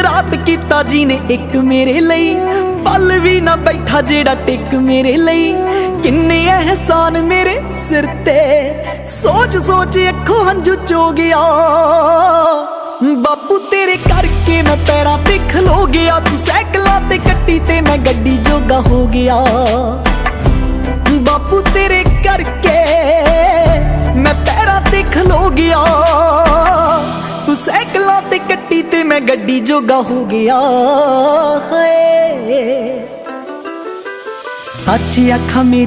रात कीता जी ने एक मेरे लई, पल भी ना बैठा जेड़ा टिक मेरे लई। किन्ने एहसान मेरे सिर ते, सोच सोच अखों हंझू चो गया। बापू तेरे करके मैं पैरां ते खलो गया, तू सैकलां ते कट्टी ते मैं गड्डी जोगा हो गया। बापू तेरे करके मैं पैरां ते खलो गया, तू सैकलां ते कट्टी ते मैं गड्डी जोगा हो गया। हाय सच आखा मेरी